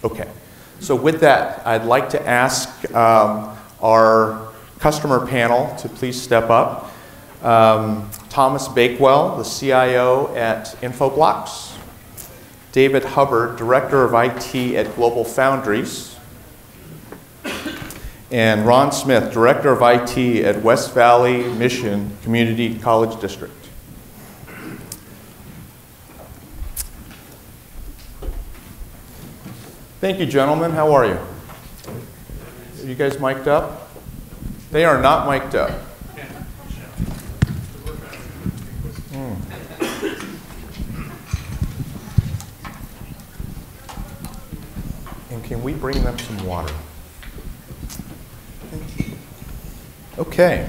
Okay. So with that, I'd like to ask our customer panel to please step up. Thomas Bakewell, the CIO at Infoblox. David Hubbard, Director of IT at GlobalFoundries. And Ron Smith, Director of IT at West Valley Mission Community College District. Thank you, gentlemen. How are you? Are you guys mic'd up? They are not mic'd up. And can we bring them some water? Okay.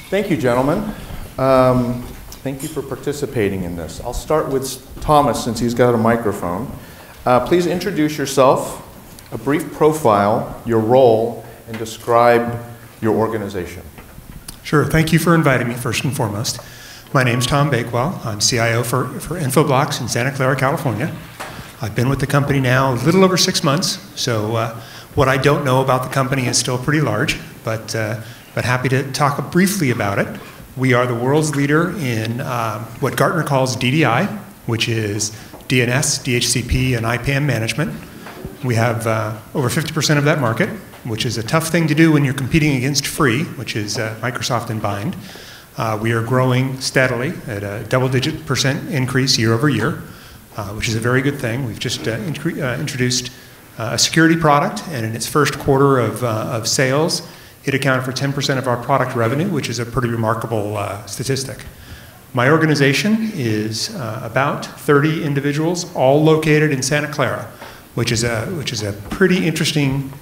Thank you, gentlemen. Thank you for participating in this. I'll start with Thomas, since he's got a microphone. Please introduce yourself, a brief profile, your role, and describe your organization. Sure. Thank you for inviting me, first and foremost. My name's Tom Bakewell. I'm CIO for Infoblox in Santa Clara, California. I've been with the company now a little over 6 months, so what I don't know about the company is still pretty large, but happy to talk briefly about it. We are the world's leader in what Gartner calls DDI, which is DNS, DHCP, and IPAM management. We have over 50% of that market, which is a tough thing to do when you're competing against free, which is Microsoft and Bind. We are growing steadily at a double-digit % increase year over year, which is a very good thing. We've just introduced a security product, and in its first quarter of sales, it accounted for 10% of our product revenue, which is a pretty remarkable statistic. My organization is about 30 individuals, all located in Santa Clara, which is a pretty interesting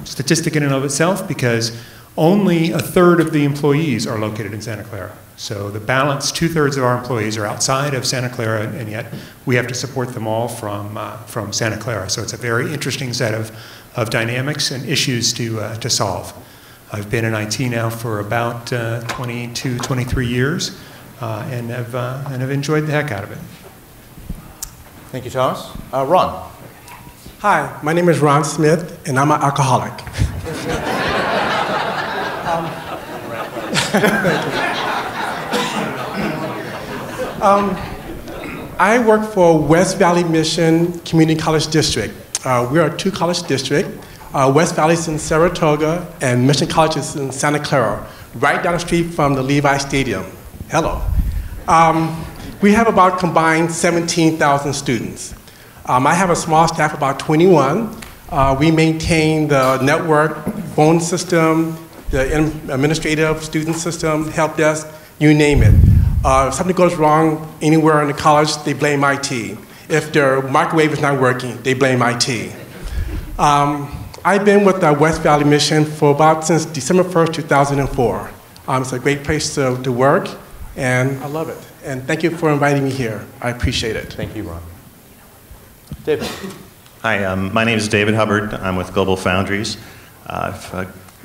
statistic in and of itself, because only a third of the employees are located in Santa Clara. So the balance, 2/3 of our employees are outside of Santa Clara, and yet we have to support them all from Santa Clara. So it's a very interesting set of dynamics and issues to solve. I've been in IT now for about 22, 23 years. And have enjoyed the heck out of it. Thank you, Thomas. Ron. Hi, my name is Ron Smith, and I'm an alcoholic. I work for West Valley Mission Community College District. We are a two-college district. West Valley is in Saratoga, and Mission College is in Santa Clara, right down the street from the Levi Stadium. Hello. We have about combined 17,000 students. I have a small staff of about 21. We maintain the network, phone system, the administrative student system, help desk, you name it. If something goes wrong anywhere in the college, they blame IT. If their microwave is not working, they blame IT. I've been with the West Valley Mission for since December 1st, 2004. It's a great place to work, and I love it. And thank you for inviting me here. I appreciate it. Thank you, Ron. David. Hi, my name is David Hubbard. I'm with GlobalFoundries.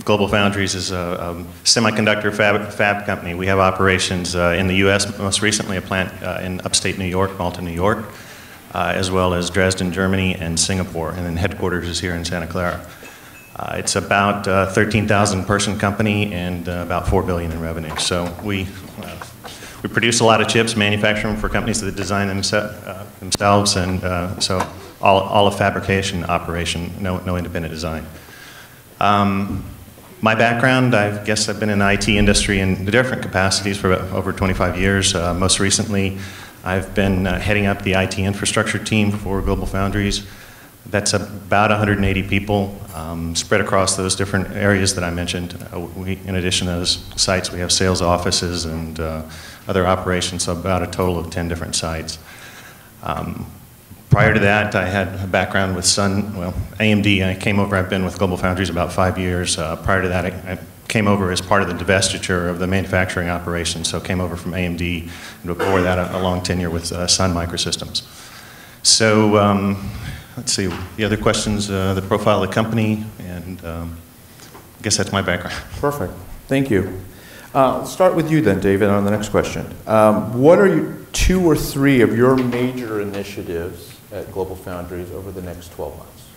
GlobalFoundries is a semiconductor fab company. We have operations in the U.S., most recently a plant in upstate New York, Malta, New York, as well as Dresden, Germany, and Singapore, and then headquarters is here in Santa Clara. It's about a 13,000 person company and about $4 billion in revenue. So we produce a lot of chips, manufacture them for companies that design themselves, and so all of fabrication operation, no independent design. My background, I guess I've been in the IT industry in different capacities for over 25 years. Most recently, I've been heading up the IT infrastructure team for GlobalFoundries. That's about 180 people spread across those different areas that I mentioned. In addition to those sites, we have sales offices and other operations, so about a total of 10 different sites. Prior to that, I had a background with AMD. I came over, I've been with GlobalFoundries about 5 years. Prior to that, I came over as part of the divestiture of the manufacturing operation, so came over from AMD, and before that, a long tenure with Sun Microsystems. So, let's see, the other questions, the profile of the company, and I guess that's my background. Perfect, thank you. I'll start with you then, David, on the next question. What are 2 or 3 of your major initiatives at GlobalFoundries over the next 12 months?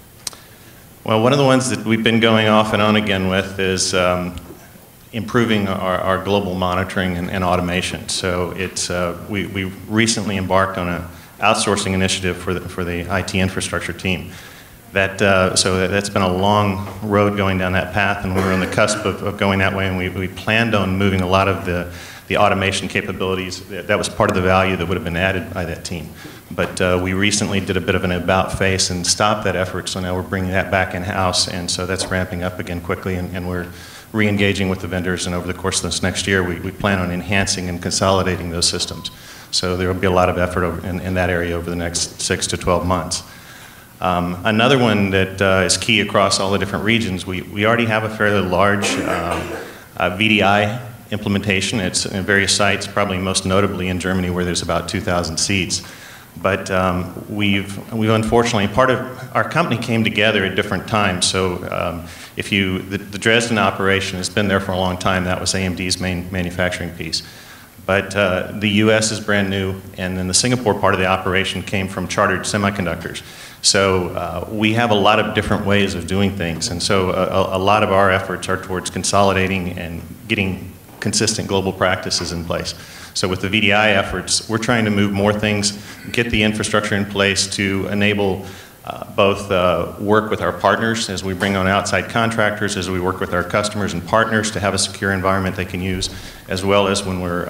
Well, one of the ones that we've been going off and on again with is improving our global monitoring and automation. So it's, we recently embarked on an outsourcing initiative for the IT infrastructure team. So that's been a long road going down that path, and we were on the cusp of going that way, and we planned on moving a lot of the automation capabilities. That was part of the value that would have been added by that team. But we recently did a bit of an about-face and stopped that effort, so now we're bringing that back in-house, and so that's ramping up again quickly, and we're re-engaging with the vendors, and over the course of this next year, we plan on enhancing and consolidating those systems. So there will be a lot of effort in that area over the next 6 to 12 months. Another one that is key across all the different regions, we already have a fairly large VDI implementation. It's in various sites, probably most notably in Germany, where there's about 2,000 seats. But we've unfortunately, part of our company came together at different times. So the Dresden operation has been there for a long time. That was AMD's main manufacturing piece. But the US is brand new, and then the Singapore part of the operation came from Chartered Semiconductors. So we have a lot of different ways of doing things, and so a lot of our efforts are towards consolidating and getting consistent global practices in place. So with the VDI efforts, we're trying to move more things, get the infrastructure in place to enable both work with our partners as we bring on outside contractors, as we work with our customers and partners to have a secure environment they can use, as well as when we're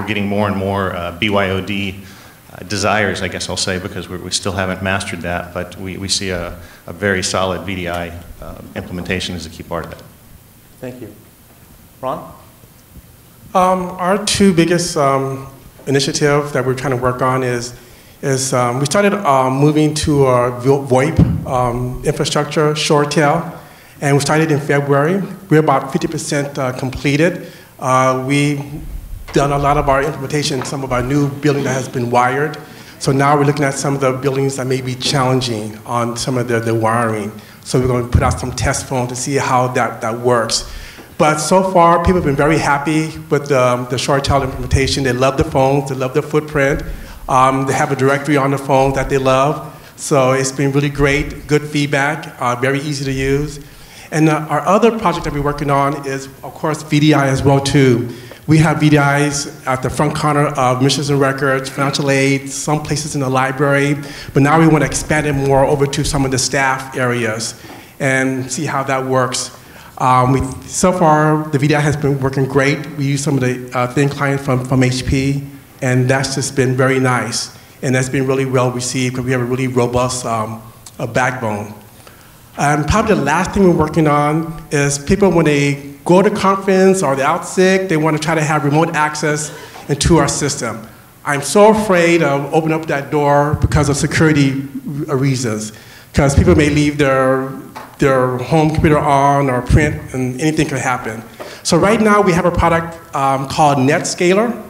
getting more and more BYOD desires, I guess I'll say, because we still haven't mastered that, but we see a very solid VDI implementation as a key part of that. Thank you. Ron? Our 2 biggest initiatives that we're trying to work on is we started moving to our VoIP infrastructure, ShoreTel, and we started in February. We're about 50% completed. We've done a lot of our implementation in some of our new building that has been wired. So now we're looking at some of the buildings that may be challenging on some of the wiring. So we're going to put out some test phones to see how that works. But so far, people have been very happy with the ShoreTel implementation. They love the phones, they love the footprint. They have a directory on the phone that they love. So it's been really great, good feedback, very easy to use. And our other project that we're working on is, of course, VDI as well, too. We have VDIs at the front counter of missions and records, financial aid, some places in the library, but now we want to expand it more over to some of the staff areas and see how that works. So far, the VDI has been working great. We use some of the thin client from HP, and that's just been very nice. And that's been really well received because we have a really robust backbone. Probably the last thing we're working on is people, when they go to conference or they're out sick, they want to try to have remote access into our system. I'm so afraid of opening up that door because of security reasons, because people may leave their home computer on or print, and anything can happen. So right now we have a product called NetScaler,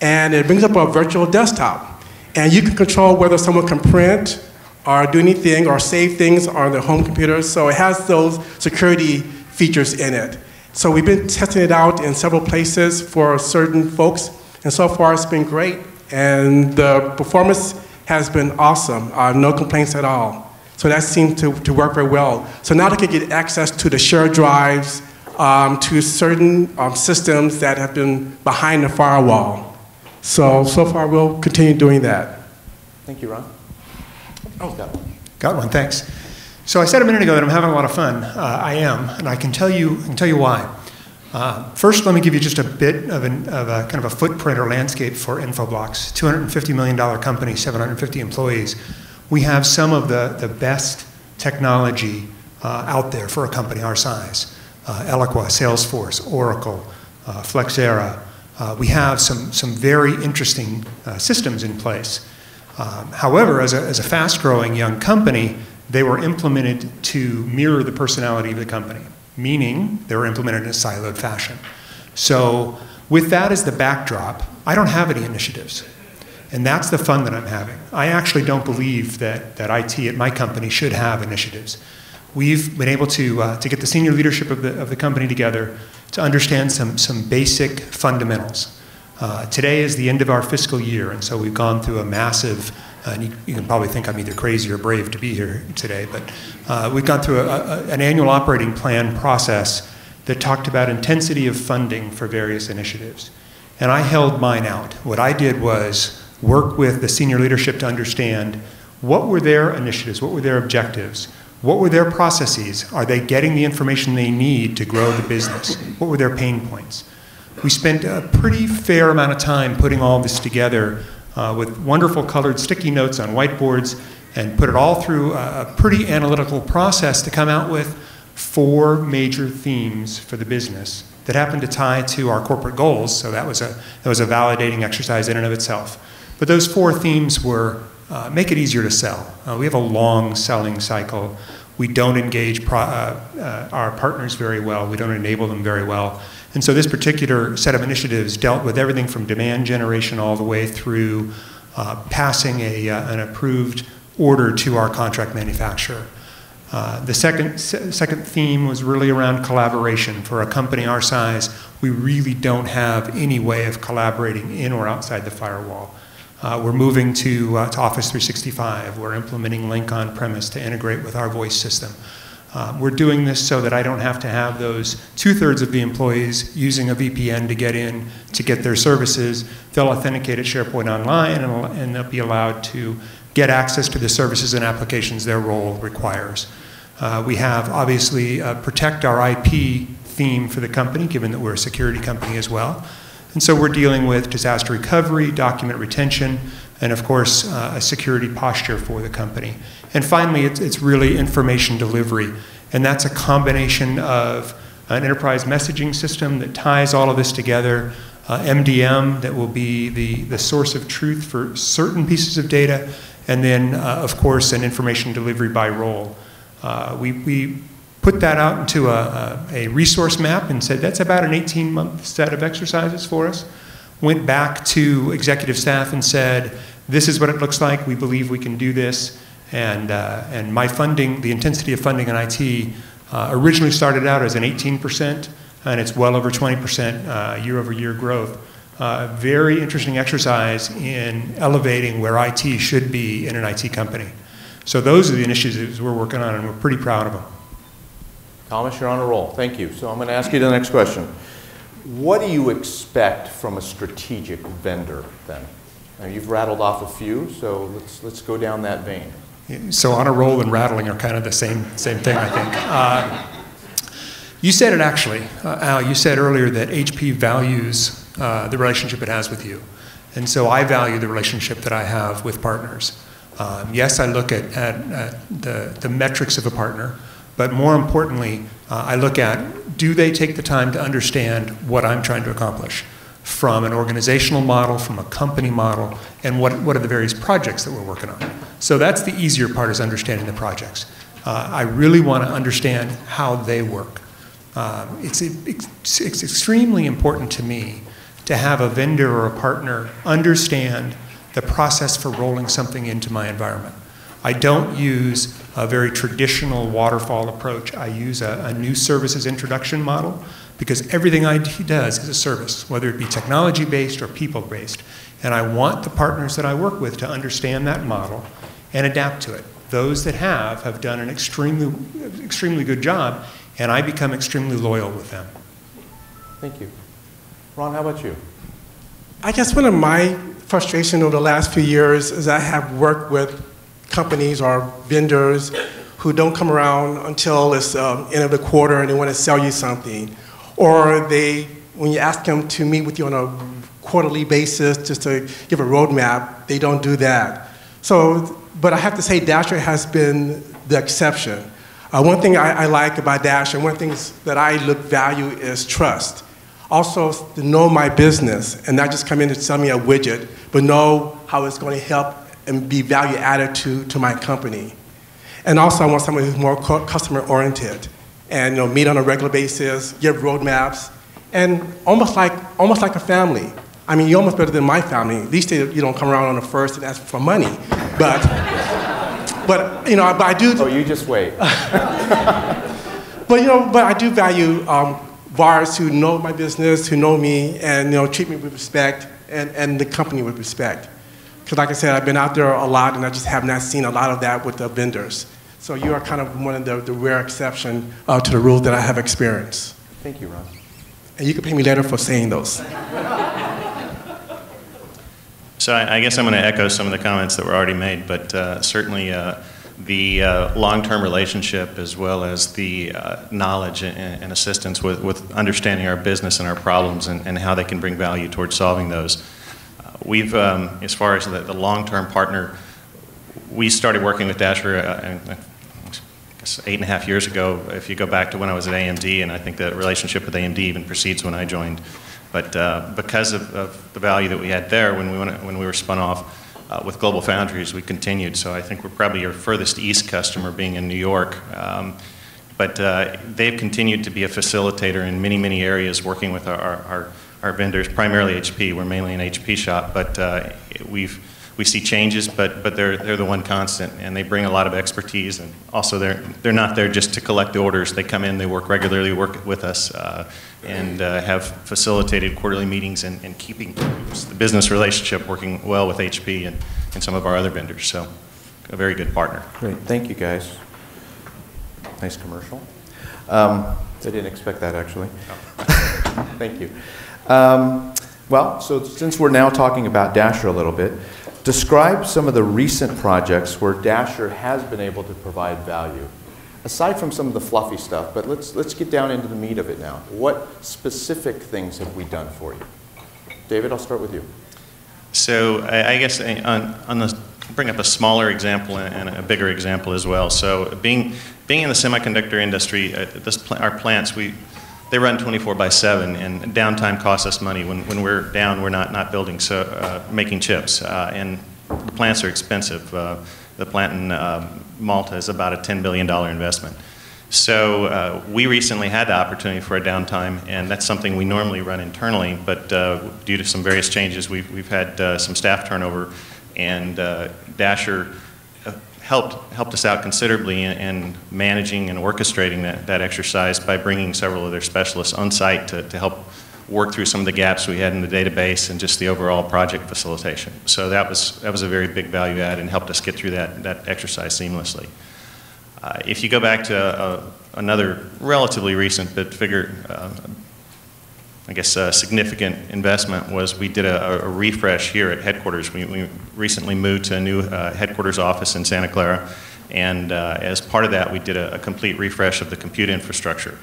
and it brings up a virtual desktop. And you can control whether someone can print or do anything or save things on their home computer. So it has those security features in it. So we've been testing it out in several places for certain folks, and so far it's been great. And the performance has been awesome, no complaints at all. So that seemed to work very well. So now they can get access to the shared drives, to certain systems that have been behind the firewall. So far we'll continue doing that. Thank you, Ron. Oh, Got one, thanks. So I said a minute ago that I'm having a lot of fun. I am, and I can tell you why. First, let me give you just a bit of a kind of a footprint or landscape for Infoblox. $250 million company, 750 employees. We have some of the best technology out there for a company our size. Eloqua, Salesforce, Oracle, Flexera. We have some very interesting systems in place. However, as a fast-growing young company, they were implemented to mirror the personality of the company, meaning they were implemented in a siloed fashion. So with that as the backdrop, I don't have any initiatives. And that's the fun that I'm having. I actually don't believe that IT at my company should have initiatives. we've been able to get the senior leadership of the company together to understand some basic fundamentals. Today is the end of our fiscal year, and so we've gone through a massive, and you can probably think I'm either crazy or brave to be here today, but we've gone through an annual operating plan process that talked about intensity of funding for various initiatives. And I held mine out. What I did was work with the senior leadership to understand what were their initiatives, what were their objectives, what were their processes, are they getting the information they need to grow the business, what were their pain points. We spent a pretty fair amount of time putting all this together with wonderful colored sticky notes on whiteboards and put it all through a pretty analytical process to come out with 4 major themes for the business that happened to tie to our corporate goals, so that was a validating exercise in and of itself. But those 4 themes were make it easier to sell. We have a long selling cycle. We don't engage our partners very well. We don't enable them very well. And so this particular set of initiatives dealt with everything from demand generation all the way through passing an approved order to our contract manufacturer. The second theme was really around collaboration. For a company our size, we really don't have any way of collaborating in or outside the firewall. We're moving to Office 365. We're implementing Lync on-premise to integrate with our voice system. We're doing this so that I don't have to have those 2/3 of the employees using a VPN to get in to get their services. They'll authenticate at SharePoint Online and they'll be allowed to get access to the services and applications their role requires. We have, obviously, protect our IP theme for the company, given that we're a security company as well. And so we're dealing with disaster recovery, document retention, and of course, a security posture for the company. And finally, it's really information delivery. And that's a combination of an enterprise messaging system that ties all of this together, MDM that will be the source of truth for certain pieces of data, and then, of course, an information delivery by role. We put that out into a resource map and said that's about an 18-month set of exercises for us. Went back to executive staff and said, this is what it looks like. We believe we can do this. And my funding, the intensity of funding in IT, originally started out as an 18%, and it's well over 20% year-over-year growth. Very interesting exercise in elevating where IT should be in an IT company. So those are the initiatives we're working on, and we're pretty proud of them. Thomas, you're on a roll. Thank you. So I'm going to ask you the next question. What do you expect from a strategic vendor then? Now, you've rattled off a few, so let's go down that vein. So on a roll and rattling are kind of the same thing, I think. You said it actually, Al. You said earlier that HP values the relationship it has with you. And so I value the relationship that I have with partners. Yes, I look at the metrics of a partner, but more importantly, I look at, do they take the time to understand what I'm trying to accomplish from an organizational model, from a company model, and what are the various projects that we're working on. So that's the easier part, is understanding the projects. I really want to understand how they work. It's extremely important to me to have a vendor or a partner understand the process for rolling something into my environment. I don't use a very traditional waterfall approach. I use a new services introduction model, because everything IT does is a service, whether it be technology-based or people-based. And I want the partners that I work with to understand that model and adapt to it. Those that have done an extremely good job, and I become extremely loyal with them. Thank you. Ron, how about you? I guess one of my frustrations over the last few years is I have worked with companies or vendors who don't come around until it's end of the quarter and they want to sell you something. Or when you ask them to meet with you on a quarterly basis just to give a roadmap, they don't do that. So, but I have to say Dasher has been the exception. One thing I like about Dasher, one of the things that I value is trust. Also, to know my business and not just come in and sell me a widget, but know how it's going to help and be value added to my company. And also, I want someone who's more customer oriented and meet on a regular basis, give roadmaps, and almost like a family. I mean, you're almost better than my family. At least you don't come around on the first and ask for money. But But, you know, but I do. Oh, you just wait. But, you know, but I do value VARs who know my business, who know me, and, you know, treat me with respect, and the company with respect. Because like I said, I've been out there a lot, and I just have not seen a lot of that with the vendors. So you are kind of one of the rare exception to the rules that I have experienced. Thank you, Ron. And you can pay me later for saying those. So I guess I'm going to echo some of the comments that were already made, but certainly the long-term relationship as well as the knowledge and assistance with understanding our business and our problems and how they can bring value towards solving those. We've, as far as the long-term partner, we started working with Dasher I guess 8.5 years ago, if you go back to when I was at AMD, and I think the relationship with AMD even precedes when I joined. But because of the value that we had there when we were spun off with GlobalFoundries, we continued. So I think we're probably your furthest east customer, being in New York. But they've continued to be a facilitator in many, many areas, working with our vendors, primarily HP. We're mainly an HP shop, but we see changes, but they're the one constant, and they bring a lot of expertise. And also, they're not there just to collect the orders. They come in, they work regularly, work with us, and have facilitated quarterly meetings and keeping the business relationship working well with HP and some of our other vendors. So, a very good partner. Great, thank you guys. Nice commercial. I didn't expect that, actually. Oh. Thank you. Well, so since we're now talking about Dasher a little bit, describe some of the recent projects where Dasher has been able to provide value. Aside from some of the fluffy stuff, but let's get down into the meat of it now. What specific things have we done for you? David, I'll start with you. So I guess bring up a smaller example and a bigger example as well. So being in the semiconductor industry, our plants, they run 24/7, and downtime costs us money. When we're down, we're not building, making chips, and the plants are expensive. The plant in Malta is about a $10 billion investment. So we recently had the opportunity for a downtime, and that's something we normally run internally, but due to some various changes, we've had some staff turnover, and Dasher helped us out considerably in managing and orchestrating that exercise by bringing several of their specialists on site to help work through some of the gaps we had in the database and just the overall project facilitation. So that was a very big value add and helped us get through that exercise seamlessly. If you go back to another relatively recent but I guess significant investment was we did a refresh here at headquarters. We recently moved to a new headquarters office in Santa Clara, and as part of that we did a complete refresh of the compute infrastructure.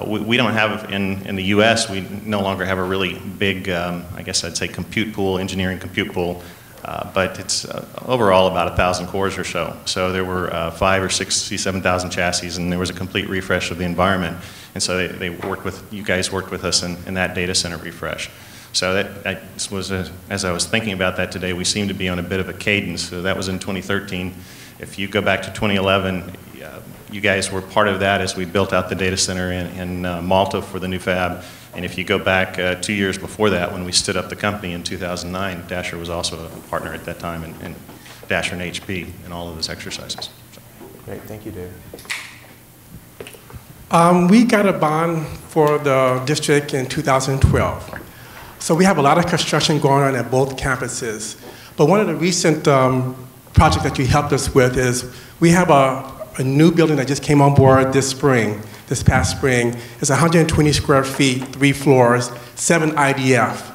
We don't have, in the US, we no longer have a really big, I guess I'd say engineering compute pool, but it's overall about 1,000 cores or so. So there were 5,000 or 7,000 chassis, and there was a complete refresh of the environment. And so you guys worked with us in that data center refresh. So that was, as I was thinking about that today, we seem to be on a bit of a cadence. So that was in 2013. If you go back to 2011, you guys were part of that as we built out the data center in Malta for the new fab. And if you go back 2 years before that, when we stood up the company in 2009, Dasher was also a partner at that time, and Dasher and HP in all of those exercises. So. Great, thank you, David. We got a bond for the district in 2012. So we have a lot of construction going on at both campuses. But one of the recent projects that you helped us with is we have a new building that just came on board this past spring. It's 120 square feet, 3 floors, 7 IDF.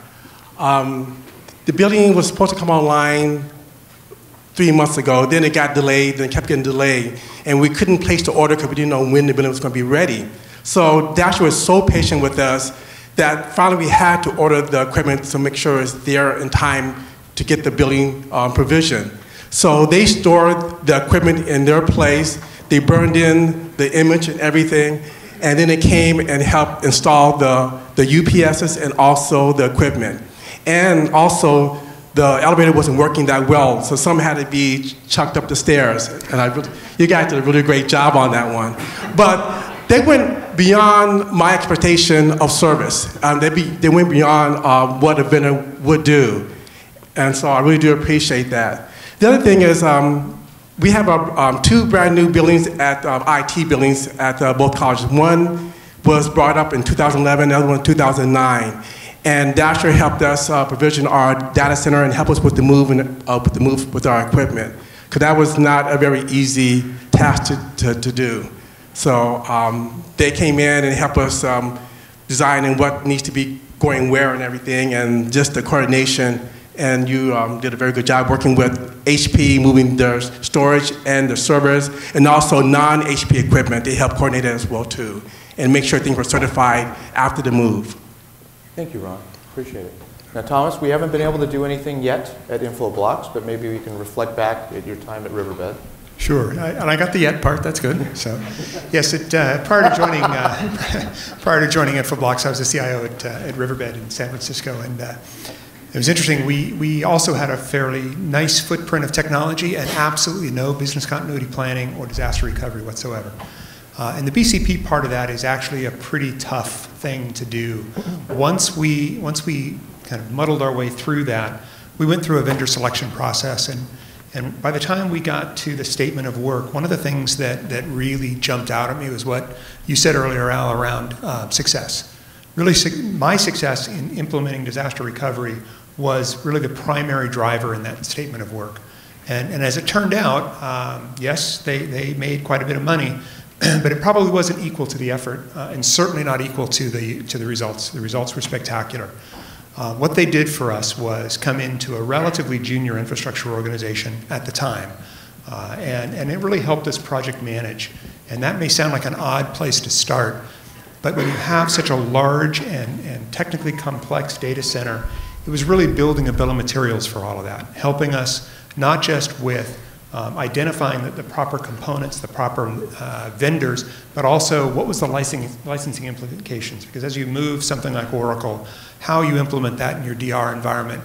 The building was supposed to come online 3 months ago, then it got delayed, then it kept getting delayed, and we couldn't place the order because we didn't know when the building was going to be ready. So Dasher was so patient with us that finally we had to order the equipment to make sure it's there in time to get the building provision. So they stored the equipment in their place, they burned in the image and everything, and then they came and helped install the UPSs and also the equipment. And also, the elevator wasn't working that well, so some had to be chucked up the stairs. And you guys did a really great job on that one. But they went beyond my expectation of service. They went beyond what a vendor would do. And so I really do appreciate that. The other thing is, we have two brand new buildings at IT buildings at both colleges. One was brought up in 2011, the other one in 2009. And Dasher helped us provision our data center and help us with the move with our equipment, because that was not a very easy task to do. So they came in and helped us design and what needs to be going where and everything, and just the coordination. And you did a very good job working with HP, moving their storage and the servers, and also non-HP equipment. They helped coordinate it as well too, and make sure things were certified after the move. Thank you, Ron. Appreciate it. Now, Thomas, we haven't been able to do anything yet at Infoblox, but maybe we can reflect back at your time at Riverbed. Sure, and I got the yet part. That's good. So, yes, prior to joining Infoblox, I was the CIO at Riverbed in San Francisco, and it was interesting. We also had a fairly nice footprint of technology and absolutely no business continuity planning or disaster recovery whatsoever. And the BCP part of that is actually a pretty tough thing to do. Once we kind of muddled our way through that, we went through a vendor selection process, and by the time we got to the statement of work, one of the things that really jumped out at me was what you said earlier, Al, around success. Really, my success in implementing disaster recovery was really the primary driver in that statement of work. And as it turned out, yes, they made quite a bit of money, but it probably wasn't equal to the effort, and certainly not equal to the results. The results were spectacular. What they did for us was come into a relatively junior infrastructure organization at the time, and it really helped us project manage. And that may sound like an odd place to start, but when you have such a large and technically complex data center, it was really building a bill of materials for all of that, helping us not just with identifying the proper components, the proper vendors, but also what was the licensing implications. Because as you move something like Oracle, how you implement that in your DR environment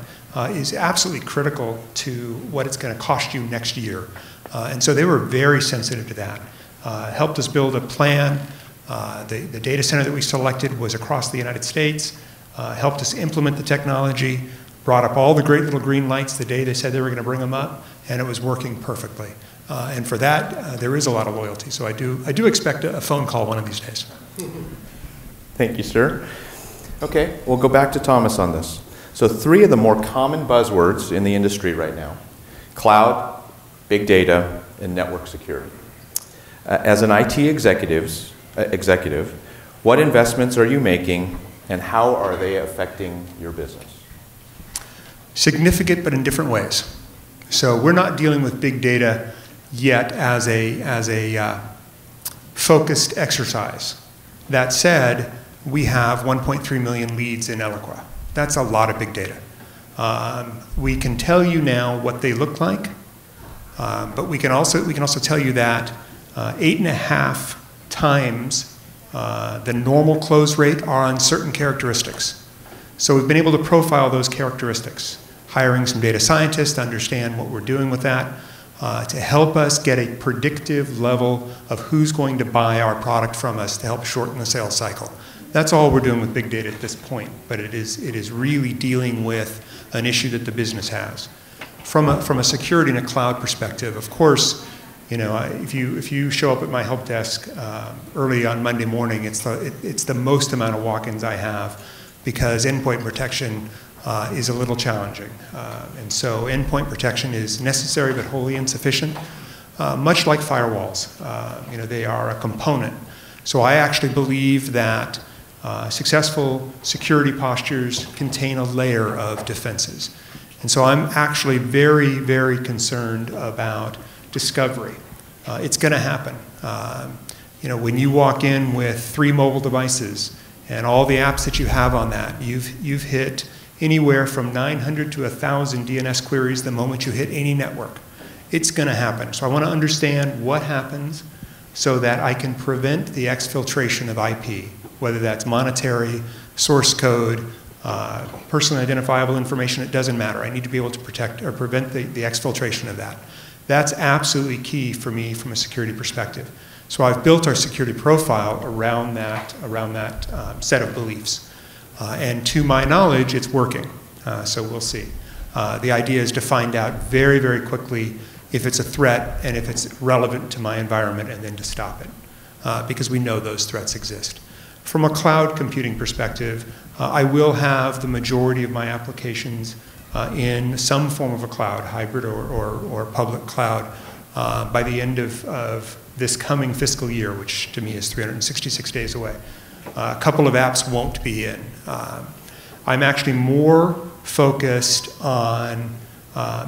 is absolutely critical to what it's going to cost you next year. And so they were very sensitive to that. Helped us build a plan. The data center that we selected was across the United States, helped us implement the technology, brought up all the great little green lights the day they said they were going to bring them up, and it was working perfectly. And for that, there is a lot of loyalty. So I do expect a phone call one of these days. Thank you, sir. Okay, we'll go back to Thomas on this. So 3 of the more common buzzwords in the industry right now: cloud, big data, and network security. As an IT executive, what investments are you making, and how are they affecting your business? Significant, but in different ways. So we're not dealing with big data yet as a focused exercise. That said, we have 1.3 million leads in Eloqua. That's a lot of big data. We can tell you now what they look like, but we can also tell you that 8.5 times the normal close rate are on certain characteristics. So we've been able to profile those characteristics, hiring some data scientists to understand what we're doing with that, to help us get a predictive level of who's going to buy our product from us to help shorten the sales cycle. That's all we're doing with big data at this point, but it is really dealing with an issue that the business has. From a security and a cloud perspective, of course, you know, if you show up at my help desk early on Monday morning, it's the most amount of walk-ins I have, because endpoint protection is a little challenging. And so endpoint protection is necessary but wholly insufficient, much like firewalls. You know, they are a component. So I actually believe that successful security postures contain a layer of defenses. And so I'm actually very, very concerned about discovery. It's going to happen. You know, when you walk in with 3 mobile devices and all the apps that you have on that, you've hit anywhere from 900 to 1,000 DNS queries the moment you hit any network. It's going to happen. So I want to understand what happens so that I can prevent the exfiltration of IP, whether that's monetary, source code, personally identifiable information. It doesn't matter. I need to be able to protect or prevent the exfiltration of that. That's absolutely key for me from a security perspective. So I've built our security profile around that set of beliefs. And to my knowledge, it's working. So we'll see. The idea is to find out very, very quickly if it's a threat and if it's relevant to my environment, and then to stop it, because we know those threats exist. From a cloud computing perspective, I will have the majority of my applications in some form of a cloud, hybrid or public cloud, by the end of this coming fiscal year, which to me is 366 days away. A couple of apps won't be in. I'm actually more focused on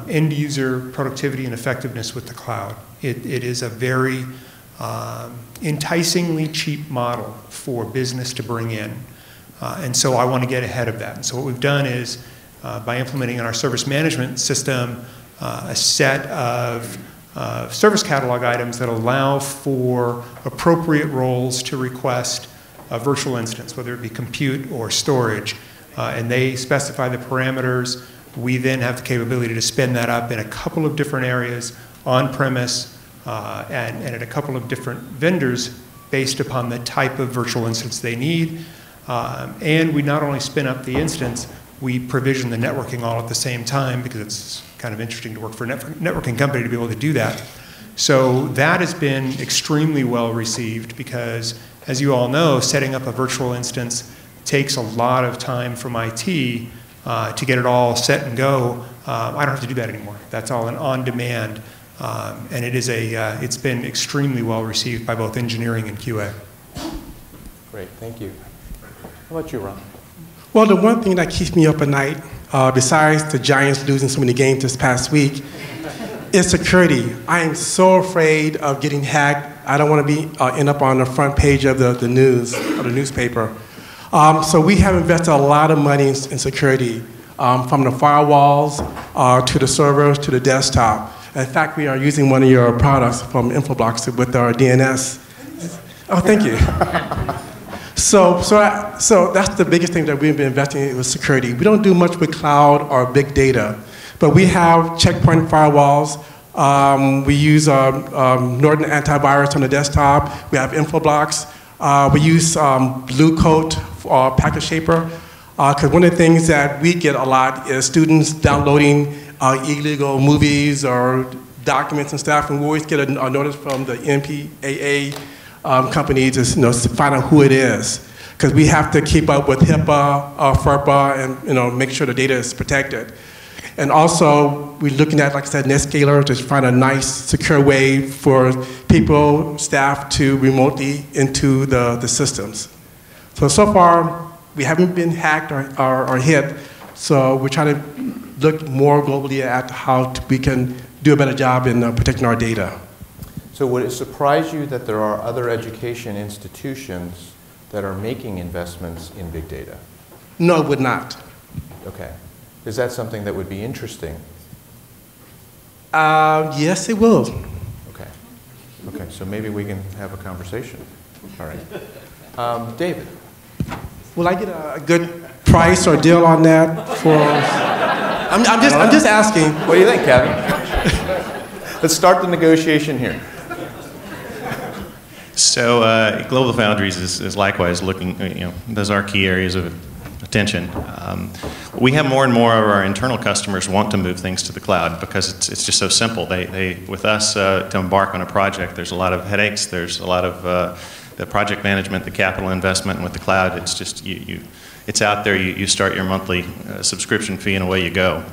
end user productivity and effectiveness with the cloud. It is a very enticingly cheap model for business to bring in. And so I want to get ahead of that. And so what we've done is, by implementing in our service management system a set of service catalog items that allow for appropriate roles to request a virtual instance, whether it be compute or storage. And they specify the parameters. We then have the capability to spin that up in a couple of different areas, on-premise, and at a couple of different vendors based upon the type of virtual instance they need. And we not only spin up the instance, we provision the networking all at the same time, because it's kind of interesting to work for a networking company to be able to do that. So that has been extremely well received, because, as you all know, setting up a virtual instance takes a lot of time from IT to get it all set and go. I don't have to do that anymore. That's all on demand. And it is it's been extremely well received by both engineering and QA. Great, thank you. How about you, Ron? Well, the one thing that keeps me up at night, besides the Giants losing so many games this past week, is security. I am so afraid of getting hacked. I don't want to be end up on the front page of the news or the newspaper. So we have invested a lot of money in security, from the firewalls to the servers to the desktop. In fact, we are using one of your products from Infoblox with our DNS. Oh, thank you. So that's the biggest thing that we've been investing in with security. We don't do much with cloud or big data, but we have checkpoint firewalls. We use Norton antivirus on the desktop. We have Infoblox. We use Blue Coat Packet Shaper, because one of the things that we get a lot is students downloading illegal movies or documents and stuff, and we always get a notice from the MPAA company to find out who it is, because we have to keep up with HIPAA, FERPA, and make sure the data is protected. And also, we're looking at, like I said, NetScaler to find a nice, secure way for people, staff to remotely into the systems. So far, we haven't been hacked or hit, so we're trying to look more globally at how we can do a better job in protecting our data. So would it surprise you that there are other education institutions that are making investments in big data? No, it would not. Okay. Is that something that would be interesting? Yes, it will. Okay. Okay, so maybe we can have a conversation. All right. David. Will I get a good price or deal on that? I'm just asking. What do you think, Kevin? Let's start the negotiation here. So GlobalFoundries is likewise looking, those are key areas of attention. We have more and more of our internal customers want to move things to the cloud because it's just so simple. They with us to embark on a project, there's a lot of headaches. There's a lot of the project management, the capital investment, and with the cloud, it's just it's out there. You start your monthly subscription fee, and away you go.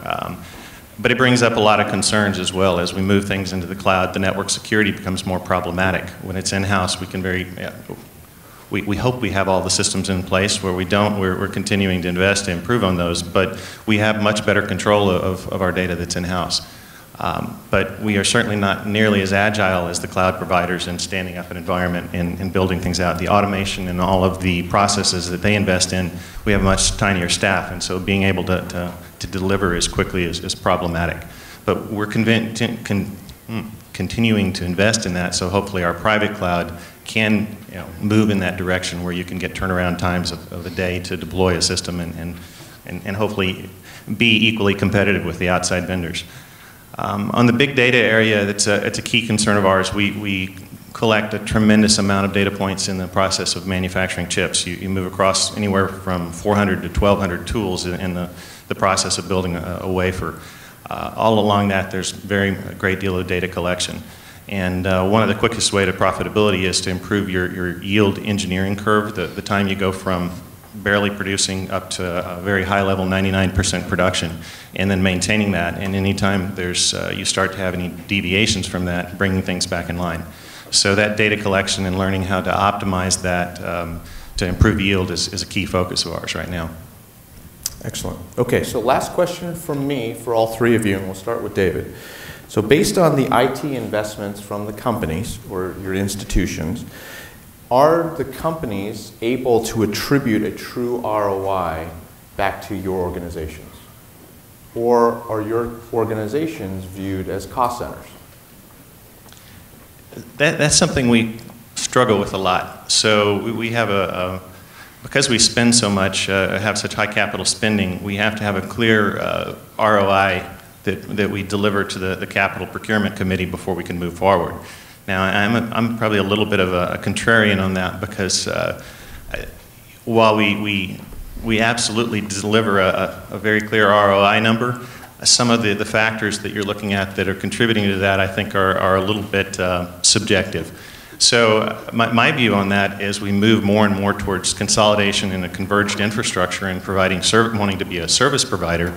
But it brings up a lot of concerns as well. As we move things into the cloud, the network security becomes more problematic. When it's in-house, we can we hope we have all the systems in place. Where we don't, we're continuing to invest to improve on those, but we have much better control of our data that's in-house. But we are certainly not nearly as agile as the cloud providers in standing up an environment and building things out. The automation and all of the processes that they invest in, we have a much tinier staff, and so being able to deliver as quickly is problematic. But we're continuing to invest in that, so hopefully our private cloud can move in that direction where you can get turnaround times of a day to deploy a system and hopefully be equally competitive with the outside vendors. On the big data area, it's a key concern of ours. We collect a tremendous amount of data points in the process of manufacturing chips. You move across anywhere from 400 to 1,200 tools in the process of building a wafer. All along that, there's a great deal of data collection. And one of the quickest way to profitability is to improve your yield engineering curve, the time you go from barely producing up to a very high level, 99% production, and then maintaining that. And anytime you start to have any deviations from that, bringing things back in line. So that data collection and learning how to optimize that to improve yield is a key focus of ours right now. Excellent. Okay, so last question from me for all three of you, and we'll start with David. So based on the IT investments from the companies or your institutions, are the companies able to attribute a true ROI back to your organizations? Or are your organizations viewed as cost centers? That's something we struggle with a lot. So we have because we spend so much, have such high capital spending, we have to have a clear ROI that we deliver to the capital procurement committee before we can move forward. Now, I'm probably a little bit of a contrarian on that because while we absolutely deliver a very clear ROI number, some of the factors that you're looking at that are contributing to that, I think, are a little bit subjective. So my view on that is we move more and more towards consolidation in a converged infrastructure and wanting to be a service provider.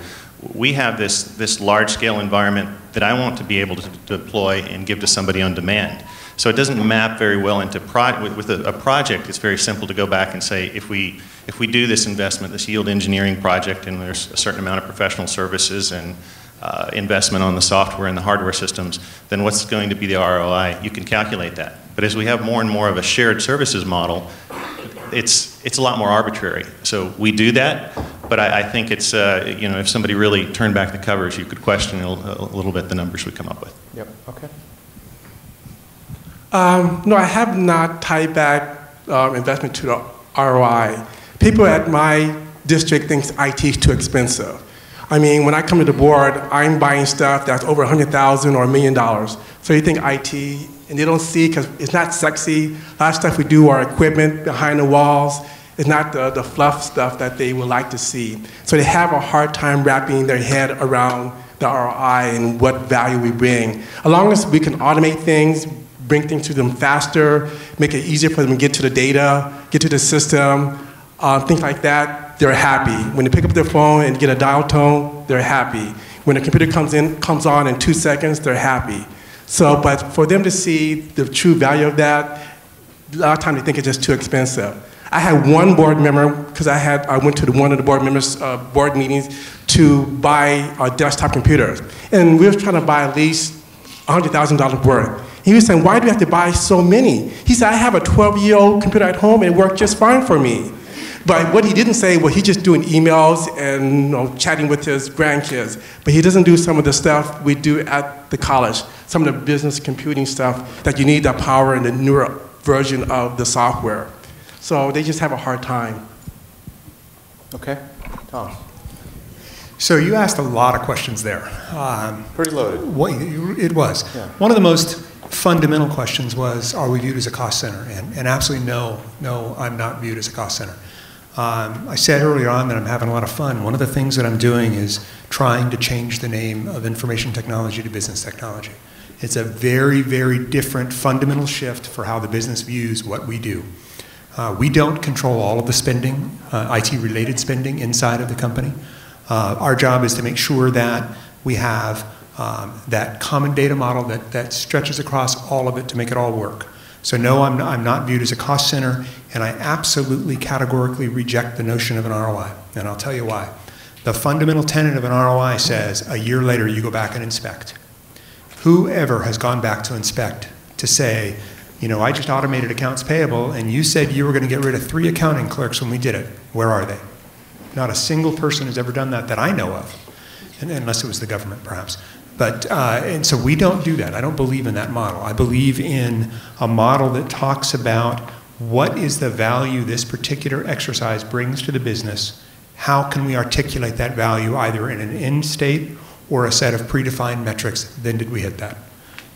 We have this large-scale environment that I want to be able to deploy and give to somebody on demand. So it doesn't map very well into with a project. It's very simple to go back and say, if we do this investment, this yield engineering project, and there's a certain amount of professional services and investment on the software and the hardware systems, then what's going to be the ROI? You can calculate that. But as we have more and more of a shared services model, it's a lot more arbitrary. So we do that, but I think it's, if somebody really turned back the covers, you could question a little bit the numbers we come up with. Yep, okay. No, I have not tied back investment to the ROI. People at my district think IT is too expensive. I mean, when I come to the board, I'm buying stuff that's over $100,000 or $1 million. So you think IT, and they don't see because it's not sexy. A lot of stuff we do are equipment behind the walls. It's not the fluff stuff that they would like to see. So they have a hard time wrapping their head around the ROI and what value we bring. As long as we can automate things, bring things to them faster, make it easier for them to get to the data, get to the system, things like that, they're happy. When they pick up their phone and get a dial tone, they're happy. When the computer comes on in 2 seconds, they're happy. So, but for them to see the true value of that, a lot of times they think it's just too expensive. I had one board member, because I went to one of the board members' board meetings to buy desktop computers. And we were trying to buy at least $100,000 worth. He was saying, why do we have to buy so many? He said, I have a 12-year-old computer at home and it worked just fine for me. But what he didn't say, well, he's just doing emails and chatting with his grandkids. But he doesn't do some of the stuff we do at the college, some of the business computing stuff that you need the power and the newer version of the software. So they just have a hard time. Okay, Tom. So you asked a lot of questions there. Pretty loaded. It was. Yeah. One of the most fundamental questions was, are we viewed as a cost center? And absolutely no, I'm not viewed as a cost center. I said earlier on that I'm having a lot of fun. One of the things that I'm doing is trying to change the name of information technology to business technology. It's a very, very different fundamental shift for how the business views what we do. We don't control all of the spending, IT-related spending inside of the company. Our job is to make sure that we have that common data model that stretches across all of it to make it all work. So no, I'm not viewed as a cost center, and I absolutely categorically reject the notion of an ROI, and I'll tell you why. The fundamental tenet of an ROI says a year later you go back and inspect. Whoever has gone back to inspect to say, I just automated accounts payable, and you said you were going to get rid of 3 accounting clerks when we did it. Where are they? Not a single person has ever done that I know of, unless it was the government, perhaps. But, and so we don't do that. I don't believe in that model. I believe in a model that talks about what is the value this particular exercise brings to the business, how can we articulate that value either in an end state or a set of predefined metrics, then did we hit that?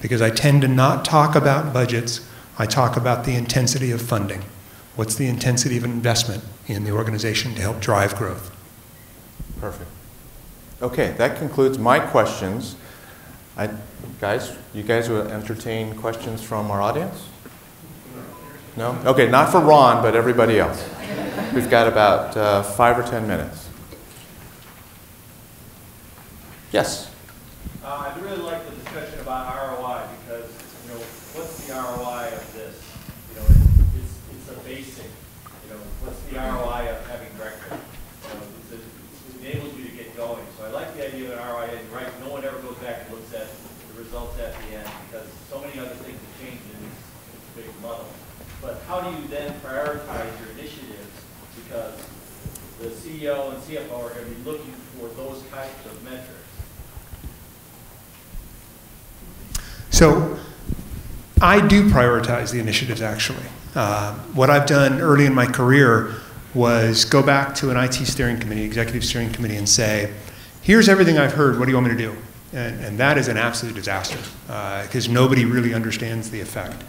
Because I tend to not talk about budgets, I talk about the intensity of funding. What's the intensity of investment in the organization to help drive growth? Perfect. Okay, that concludes my questions. You guys would entertain questions from our audience? No? Okay, not for Ron, but everybody else. We've got about 5 or 10 minutes. Yes? I'd really like the discussion about ROI because, what's the ROI of this? It's a basic. What's the ROI of having breakfast? It enables you to get going. So I like the idea of an ROI, and right, no one ever goes back and looks at the results at the end because so many other things have changed in this big muddle. But how do you then prioritize your initiatives? Because the CEO and CFO are going to be looking for those types of metrics. So I do prioritize the initiatives, actually. What I've done early in my career was go back to an IT steering committee, executive steering committee, and say, here's everything I've heard, what do you want me to do? And that is an absolute disaster, because nobody really understands the effect.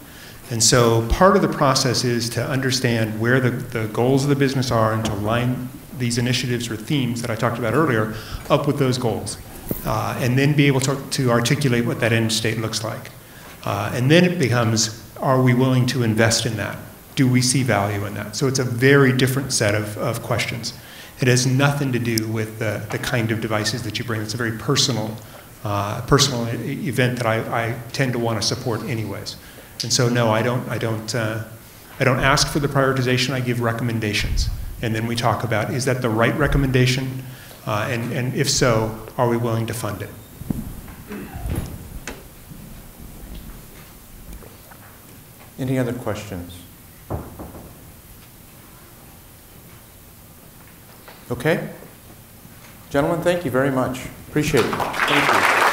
And so part of the process is to understand where the goals of the business are and to align these initiatives or themes that I talked about earlier up with those goals. And then be able to articulate what that end state looks like. And then it becomes, are we willing to invest in that? Do we see value in that? So it's a very different set of questions. It has nothing to do with the kind of devices that you bring. It's a very personal event that I tend to want to support anyways. And so no, I don't ask for the prioritization. I give recommendations, and then we talk about, is that the right recommendation? And if so, are we willing to fund it? Any other questions? Okay. Gentlemen, thank you very much. Appreciate it. Thank you.